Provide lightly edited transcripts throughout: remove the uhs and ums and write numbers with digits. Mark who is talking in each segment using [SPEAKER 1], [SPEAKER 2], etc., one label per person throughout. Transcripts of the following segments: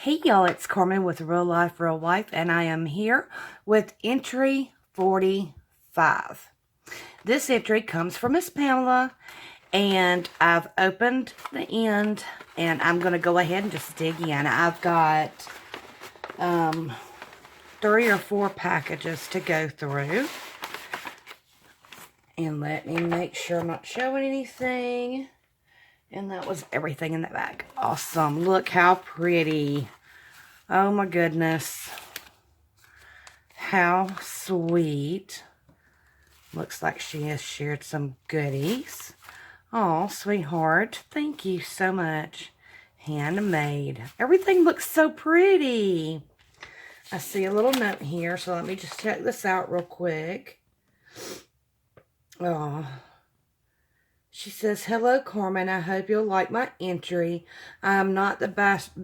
[SPEAKER 1] Hey y'all, it's Carmen with Real Life, Real Life, and I am here with entry 45. This entry comes from Miss Pamela, and I've opened the end, and I'm going to go ahead and just dig in. I've got 3 or 4 packages to go through. And let me make sure I'm not showing anything. And that was everything in the bag. Awesome. Look how pretty. Oh my goodness. How sweet. Looks like she has shared some goodies. Oh, sweetheart. Thank you so much. Handmade. Everything looks so pretty. I see a little note here, so let me just check this out real quick. Oh. She says, "Hello, Carmen. I hope you'll like my entry. I'm not the best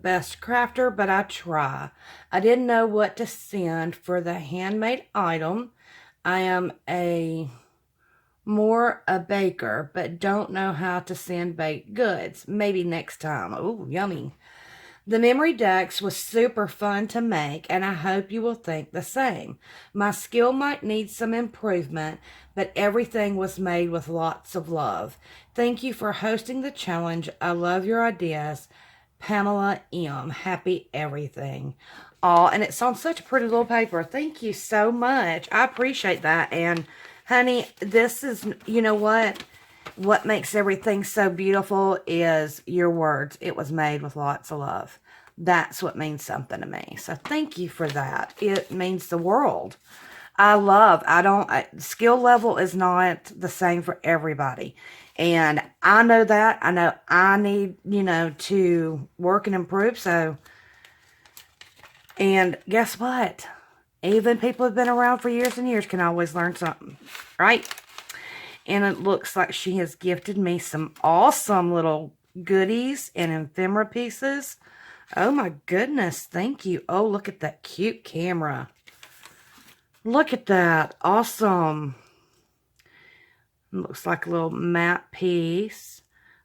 [SPEAKER 1] crafter, but I try. I didn't know what to send for the handmade item. I am more a baker, but don't know how to send baked goods. Maybe next time." Oh, yummy. "The memory decks was super fun to make, and I hope you will think the same. My skill might need some improvement, but everything was made with lots of love. Thank you for hosting the challenge. I love your ideas. Pamela M. Happy everything." Oh, and it's on such a pretty little paper. Thank you so much. I appreciate that. And, honey, this is, you know what makes everything so beautiful is your words. It was made with lots of love. That's what means something to me. So thank you for that. It means the world. Skill level is not the same for everybody. And I know that. I know I need, to work and improve. So, and guess what? Even people who have been around for years and years can always learn something, right? And it looks like she has gifted me some awesome little goodies and ephemera pieces. Oh my goodness, thank you. Oh, look at that cute camera. Look at that. Awesome. Looks like a little matte piece.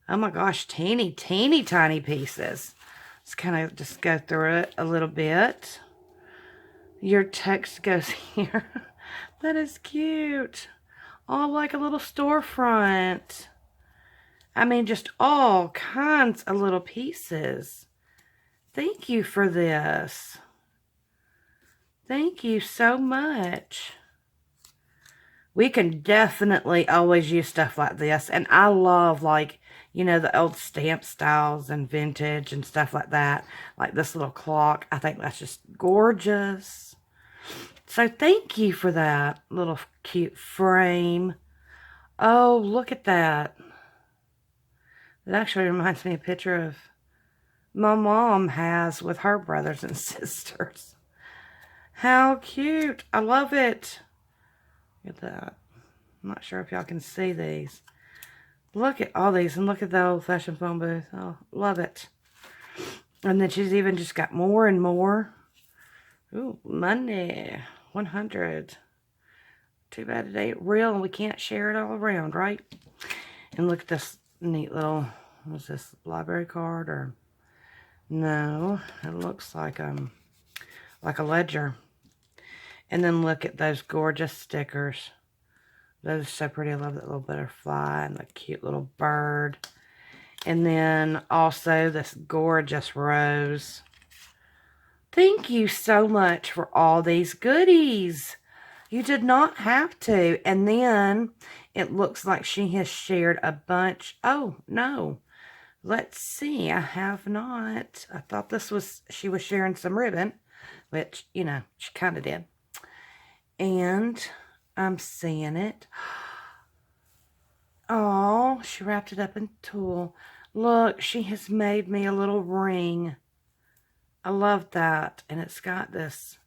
[SPEAKER 1] Oh my gosh, teeny tiny pieces. Let's kind of just go through it a little bit. Your text goes here. That is cute. Oh, like a little storefront. I mean, just all kinds of little pieces. Thank you for this. Thank you so much. We can definitely always use stuff like this. And I love, like, the old stamp styles and vintage and stuff like that. Like this little clock. I think that's just gorgeous. So thank you for that little cute frame. Oh, look at that. It actually reminds me of a picture of my mom has with her brothers and sisters. How cute. I love it. Look at that. I'm not sure if y'all can see these. Look at all these, and look at the old-fashioned phone booth. Oh, love it. And then she's even just got more and more. Ooh, money. 100. Too bad it ain't real and we can't share it all around, right? And look at this neat little, what's this, library card? Or no, it looks like a ledger. And then look at those gorgeous stickers. Those are so pretty. I love that little butterfly and the cute little bird. And then also this gorgeous rose. Thank you so much for all these goodies. You did not have to. And then it looks like she has shared a bunch. Oh, no. Let's see. I have not. I thought she was sharing some ribbon, which, she kind of did. And I'm seeing it. Oh, she wrapped it up in tulle. Look, she has made me a little ring. I love that. And it's got this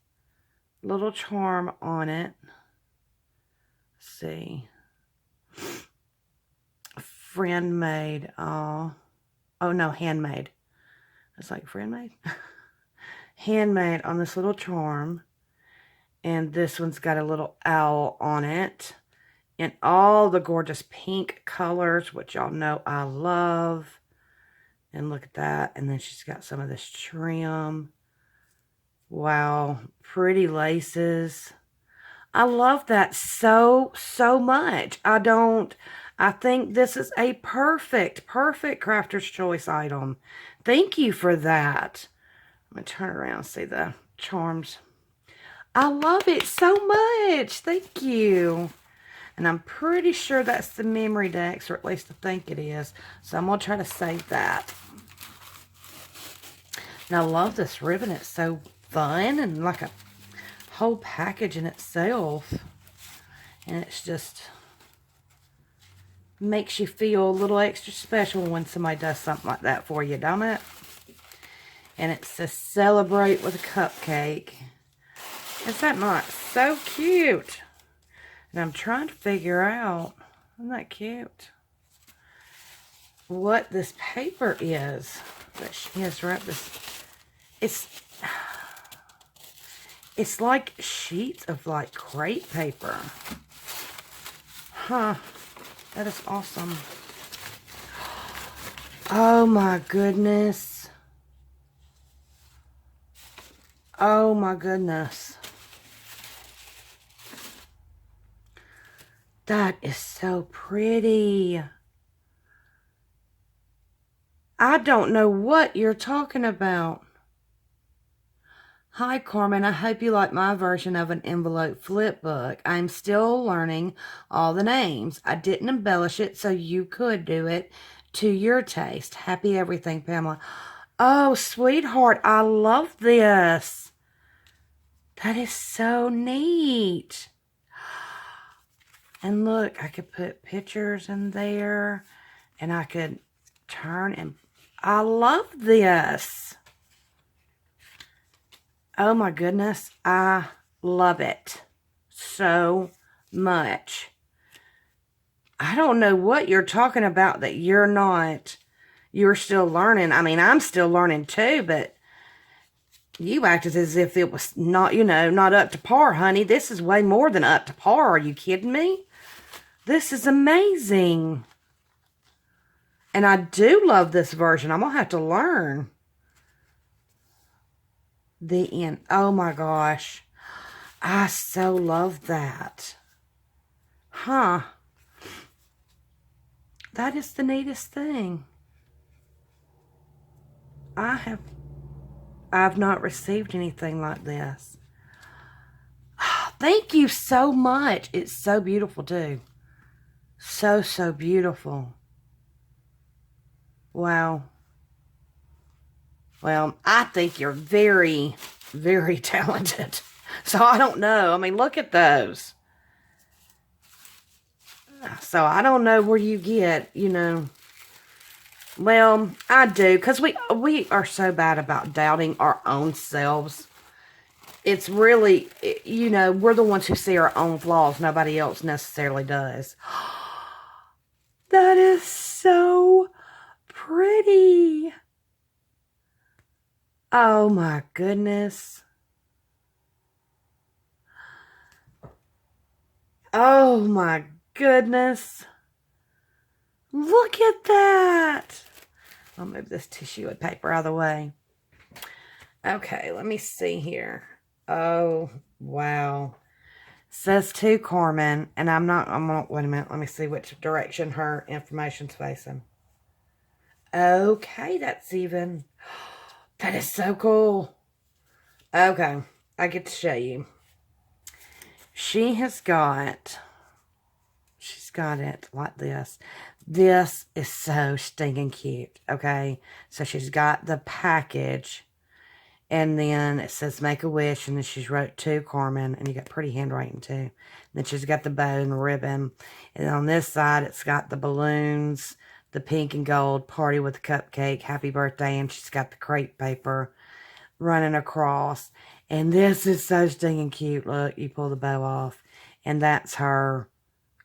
[SPEAKER 1] little charm on it. Let's see. Friend made. Oh no, handmade. It's like friend made. Handmade on this little charm. And this one's got a little owl on it. And all the gorgeous pink colors, which y'all know I love. And look at that. And then she's got some of this trim. Wow. Pretty laces. I love that so much. I think this is a perfect Crafter's Choice item. Thank you for that. I'm going to turn around and see the charms. I love it so much. Thank you. And I'm pretty sure that's the memory decks, or at least I think it is. So I'm going to try to save that. And I love this ribbon. It's so fun and like a whole package in itself. And it's just makes you feel a little extra special when somebody does something like that for you, don't it? And it says celebrate with a cupcake. Is that not so cute? And I'm trying to figure out, isn't that cute, what this paper is that she has wrapped this. It's like sheets of like crepe paper. Huh. That is awesome. Oh my goodness. Oh my goodness. That is so pretty. I don't know what you're talking about. Hi, Carmen. I hope you like my version of an envelope flip book. I'm still learning all the names. I didn't embellish it so you could do it to your taste. Happy everything, Pamela. Oh, sweetheart, I love this. That is so neat. And look, I could put pictures in there, and I could turn, and I love this. Oh my goodness, I love it so much. I don't know what you're talking about that you're still learning. I mean, I'm still learning too, but you acted as if it was not, not up to par, honey. This is way more than up to par. Are you kidding me? This is amazing. And I do love this version. I'm going to have to learn. The end. Oh my gosh. I so love that. Huh. That is the neatest thing. I've not received anything like this. Thank you so much. It's so beautiful too. So beautiful. Wow. Well, I think you're very, very talented. So I don't know. I mean, look at those. So I don't know where you get, Well, I do, because we are so bad about doubting our own selves. It's really, we're the ones who see our own flaws. Nobody else necessarily does. That is so pretty. Oh my goodness. Oh my goodness. Look at that. I'll move this tissue and paper out of the way. Okay, let me see here. Oh, wow. Says to Carmen, and wait a minute. Let me see which direction her information's facing. Okay, that's even. That is so cool. Okay, I get to show you. She's got it like this. This is so stinking cute, okay? So she's got the package, and then it says make a wish, and then she's wrote to Carmen, and you got pretty handwriting too. And then she's got the bow and the ribbon, and on this side it's got the balloons, the pink and gold, party with a cupcake, happy birthday, and she's got the crepe paper running across. And this is so stinking cute. Look, you pull the bow off, and that's her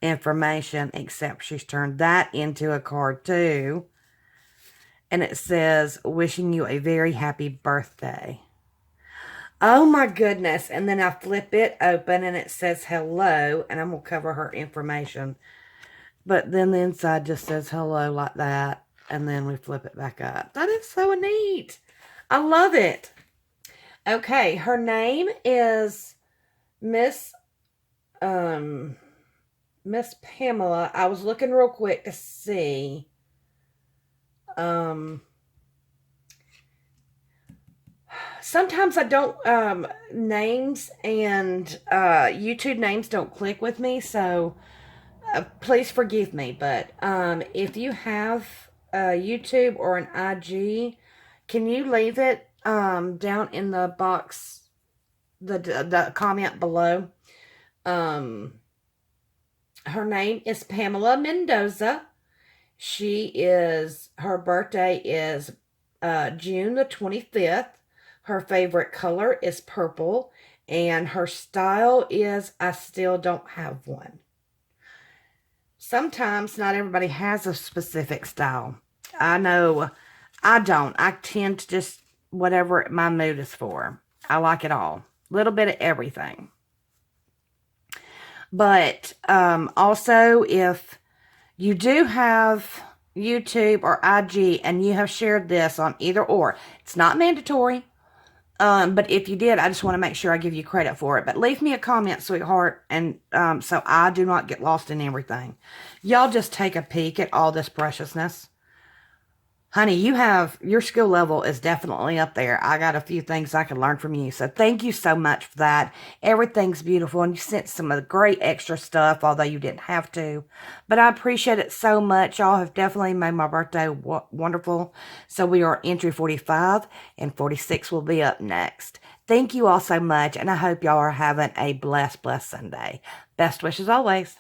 [SPEAKER 1] information, except she's turned that into a card too. And it says, wishing you a very happy birthday. Oh my goodness. And then I flip it open and it says hello. And I'm going to cover her information. But then the inside just says hello like that. and then we flip it back up. That is so neat. I love it. Okay, her name is Miss Miss Pamela. I was looking real quick to see. Sometimes I don't names and YouTube names don't click with me, so please forgive me. But if you have YouTube or an IG, can you leave it down in the box, the comment below? Her name is Pamela Mendoza. Her birthday is June the 25th. Her favorite color is purple, and her style is I still don't have one. Sometimes not everybody has a specific style. I know I don't. I tend to just whatever my mood is for. I like it all. A little bit of everything. But also, if you do have YouTube or IG and you have shared this on either or, it's not mandatory. But if you did, I just want to make sure I give you credit for it. But leave me a comment, sweetheart, and so I do not get lost in everything. Y'all just take a peek at all this preciousness. Honey, your skill level is definitely up there. I got a few things I can learn from you. So thank you so much for that. Everything's beautiful. And you sent some of the great extra stuff, although you didn't have to. But I appreciate it so much. Y'all have definitely made my birthday wonderful. So we are entry 45 and 46 will be up next. Thank you all so much. And I hope y'all are having a blessed, blessed Sunday. Best wishes always.